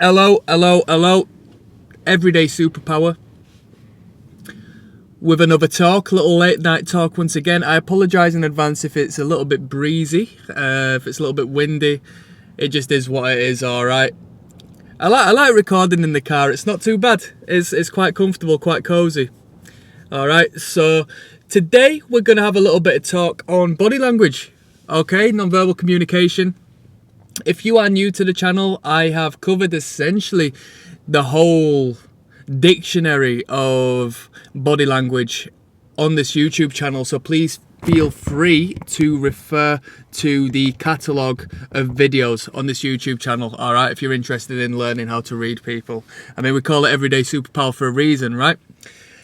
Hello, hello, hello. Everyday Superpower with another talk, little late night talk once again. I apologise in advance if it's a little bit breezy, if it's a little bit windy. It just is what it is, alright. I like recording in the car, it's not too bad. It's quite comfortable, quite cosy. Alright, so today we're going to have a little bit of talk on body language, okay, non-verbal communication. If you are new to the channel, I have covered essentially the whole dictionary of body language on this YouTube channel, so please feel free to refer to the catalogue of videos on this YouTube channel, alright, if you're interested in learning how to read people. I mean, we call it Everyday Superpower for a reason, right?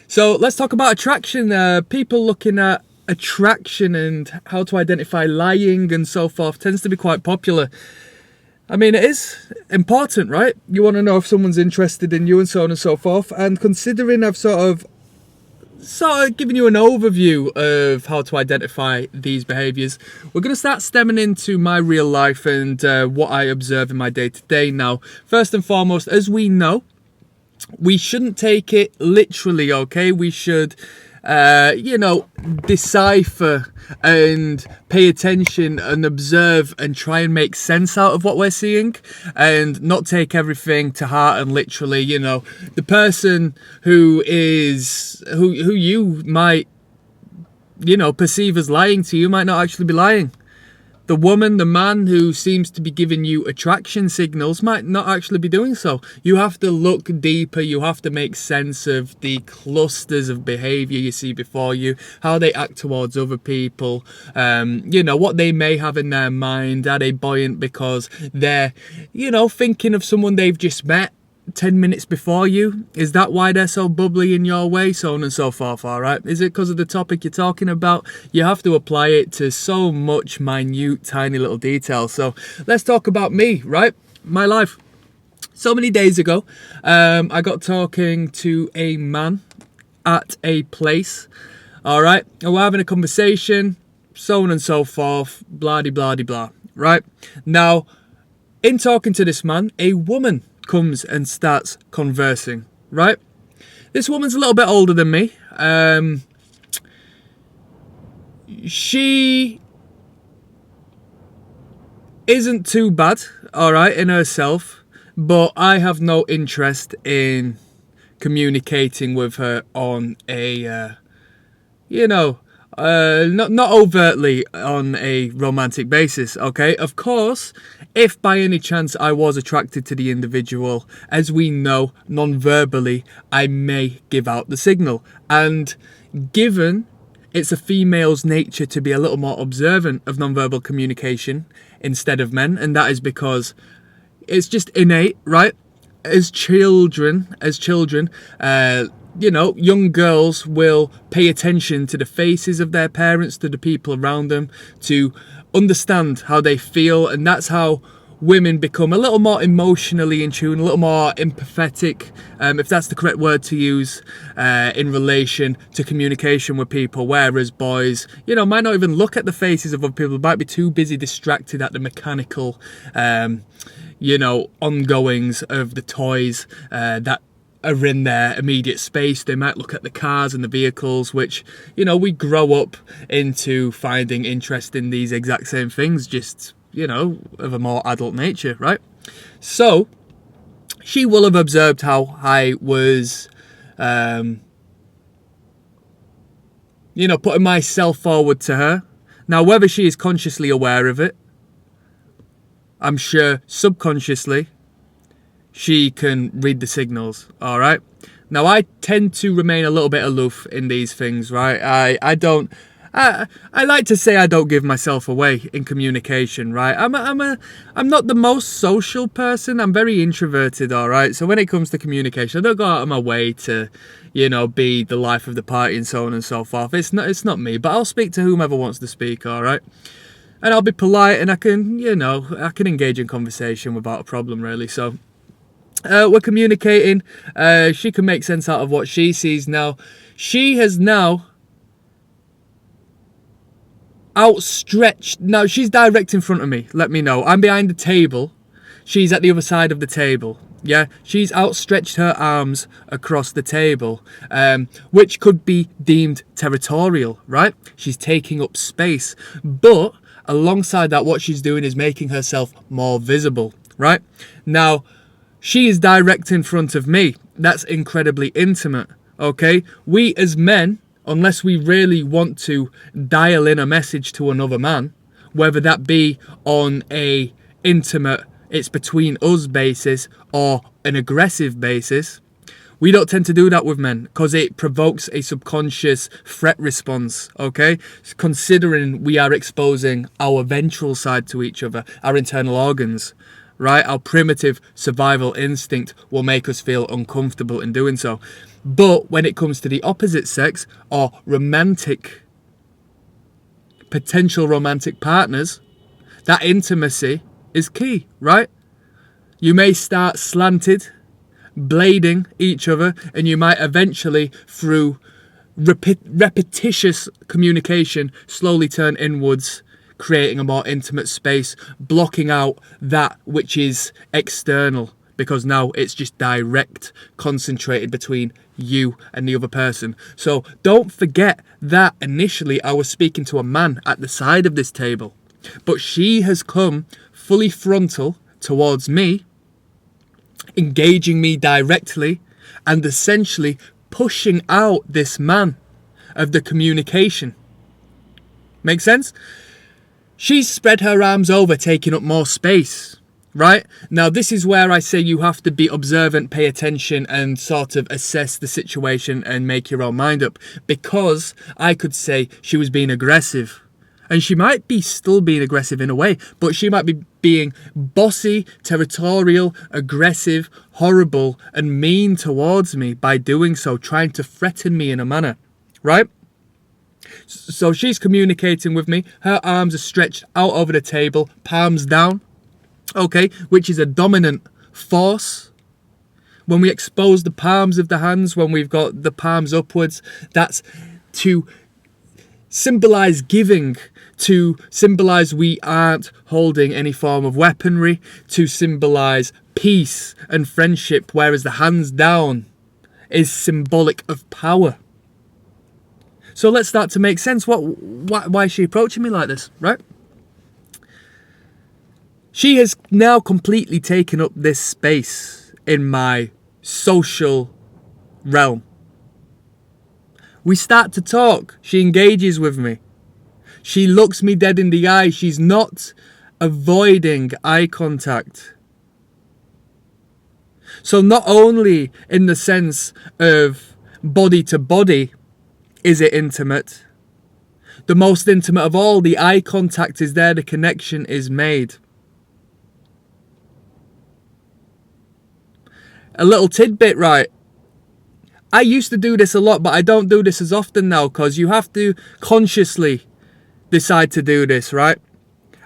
So let's talk about attraction. People looking at attraction and how to identify lying and so forth tends to be quite popular. I mean, it is important, right? You want to know if someone's interested in you and so on and so forth. And considering I've sort of given you an overview of how to identify these behaviours, we're going to start stemming into my real life and what I observe in my day-to-day now. First and foremost, as we know, we shouldn't take it literally, okay? We should, decipher and pay attention and observe and try and make sense out of what we're seeing and not take everything to heart and literally, the person who you might, perceive as lying to you might not actually be lying. The woman, the man who seems to be giving you attraction signals might not actually be doing so. You have to look deeper. You have to make sense of the clusters of behaviour you see before you, how they act towards other people, what they may have in their mind. Are they buoyant because they're, thinking of someone they've just met 10 minutes before you? Is that why they're so bubbly in your way? So on and so forth, alright? Is it because of the topic you're talking about? You have to apply it to so much minute, tiny little detail. So let's talk about me, right? My life. So many days ago, I got talking to a man at a place, alright? And we're having a conversation, so on and so forth, blah-de-blah-de-blah, right? Now, in talking to this man, a woman comes and starts conversing, right? This woman's a little bit older than me. She isn't too bad, alright, in herself, but I have no interest in communicating with her on a, not overtly on a romantic basis, okay? Of course, if by any chance I was attracted to the individual, as we know, non-verbally, I may give out the signal. And given it's a female's nature to be a little more observant of non-verbal communication instead of men, and that is because it's just innate, right? As children, young girls will pay attention to the faces of their parents, to the people around them, to understand how they feel, and that's how women become a little more emotionally in tune, a little more empathetic, if that's the correct word to use, in relation to communication with people, whereas boys, might not even look at the faces of other people, might be too busy distracted at the mechanical, ongoings of the toys that are in their immediate space. They might look at the cars and the vehicles, which, we grow up into finding interest in these exact same things, just, of a more adult nature, right? So, she will have observed how I was, putting myself forward to her. Now, whether she is consciously aware of it, I'm sure subconsciously, she can read the signals, all right? Now, I tend to remain a little bit aloof in these things, right? I like to say I don't give myself away in communication, right? I'm not the most social person. I'm very introverted, all right? So when it comes to communication, I don't go out of my way to, be the life of the party and so on and so forth. It's not me, but I'll speak to whomever wants to speak, all right? And I'll be polite and I can engage in conversation without a problem, really. So we're communicating. She can make sense out of what she sees now. She has now outstretched. Now she's direct in front of me. Let me know. I'm behind the table. She's at the other side of the table. Yeah, she's outstretched her arms across the table, which could be deemed territorial, right? She's taking up space. But alongside that, what she's doing is making herself more visible, right? Now, she is direct in front of me. That's incredibly intimate, okay? We as men, unless we really want to dial in a message to another man, whether that be on a intimate, it's between us basis or an aggressive basis, we don't tend to do that with men because it provokes a subconscious threat response, okay? Considering we are exposing our ventral side to each other, our internal organs, right? Our primitive survival instinct will make us feel uncomfortable in doing so. But when it comes to the opposite sex or potential romantic partners, that intimacy is key, right? You may start slanted, blading each other, and you might eventually, through repetitious communication, slowly turn inwards, creating a more intimate space, blocking out that which is external, because now it's just direct, concentrated between you and the other person. So don't forget that initially I was speaking to a man at the side of this table, but she has come fully frontal towards me, engaging me directly and essentially pushing out this man of the communication. Make sense? She's spread her arms over, taking up more space, right? Now, this is where I say you have to be observant, pay attention, and sort of assess the situation and make your own mind up. Because I could say she was being aggressive. And she might be still being aggressive in a way, but she might be being bossy, territorial, aggressive, horrible, and mean towards me by doing so, trying to threaten me in a manner, right? So she's communicating with me. Her arms are stretched out over the table, palms down, okay, which is a dominant force. When we expose the palms of the hands, when we've got the palms upwards, that's to symbolize giving, to symbolize we aren't holding any form of weaponry, to symbolize peace and friendship, whereas the hands down is symbolic of power. So let's start to make sense. Why is she approaching me like this, right? She has now completely taken up this space in my social realm. We start to talk. She engages with me. She looks me dead in the eye. She's not avoiding eye contact. So not only in the sense of body to body is it intimate, the most intimate of all, the eye contact is there, the connection is made. A little tidbit, right? I used to do this a lot, but I don't do this as often now because you have to consciously decide to do this, right?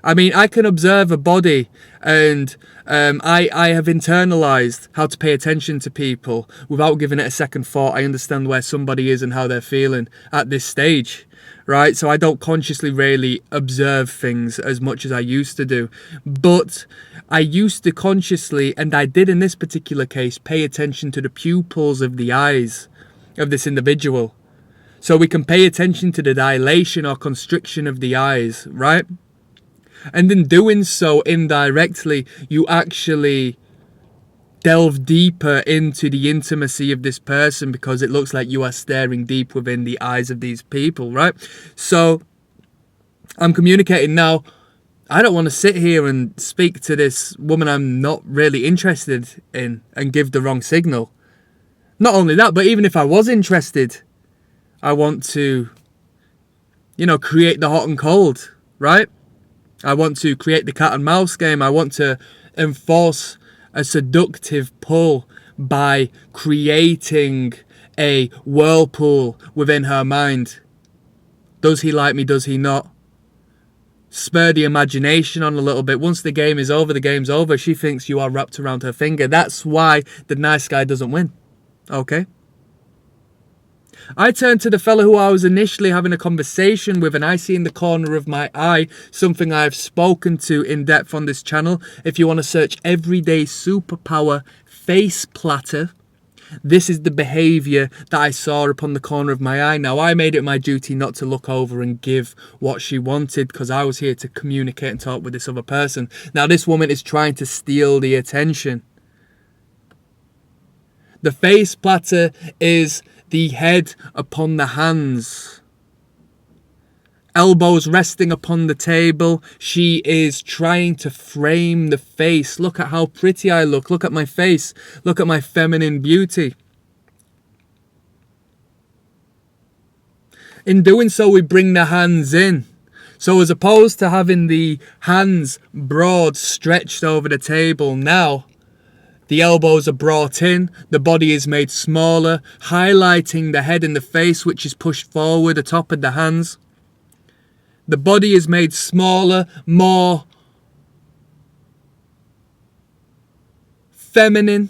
I mean, I can observe a body and I have internalized how to pay attention to people without giving it a second thought. I understand where somebody is and how they're feeling at this stage, right? So I don't consciously really observe things as much as I used to do. But I used to consciously, and I did in this particular case, pay attention to the pupils of the eyes of this individual. So we can pay attention to the dilation or constriction of the eyes, right? And in doing so, indirectly, you actually delve deeper into the intimacy of this person because it looks like you are staring deep within the eyes of these people, right? So I'm communicating now. I don't want to sit here and speak to this woman I'm not really interested in and give the wrong signal. Not only that, but even if I was interested, I want to, create the hot and cold, right? I want to create the cat and mouse game. I want to enforce a seductive pull by creating a whirlpool within her mind. Does he like me? Does he not? Spur the imagination on a little bit. Once the game is over, the game's over. She thinks you are wrapped around her finger. That's why the nice guy doesn't win. Okay? I turned to the fella who I was initially having a conversation with, and I see in the corner of my eye something I've spoken to in depth on this channel. If you want to search everyday superpower face platter, this is the behaviour that I saw upon the corner of my eye. Now, I made it my duty not to look over and give what she wanted, because I was here to communicate and talk with this other person. Now, this woman is trying to steal the attention. The face platter is the head upon the hands, elbows resting upon the table. She is trying to frame the face. Look at how pretty I look. Look at my face. Look at my feminine beauty. In doing so, we bring the hands in. So as opposed to having the hands broad stretched over the table, now the elbows are brought in, the body is made smaller, highlighting the head and the face, which is pushed forward atop of the hands. The body is made smaller, more feminine.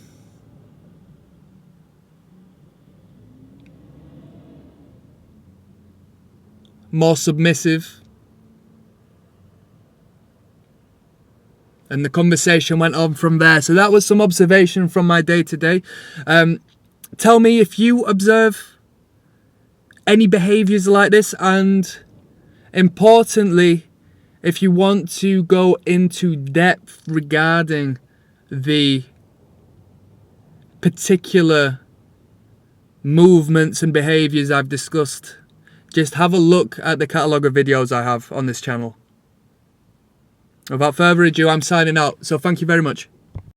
More submissive. And the conversation went on from there. So that was some observation from my day to day. Tell me if you observe any behaviours like this, and importantly, if you want to go into depth regarding the particular movements and behaviours I've discussed, just have a look at the catalogue of videos I have on this channel. Without further ado, I'm signing out, so thank you very much.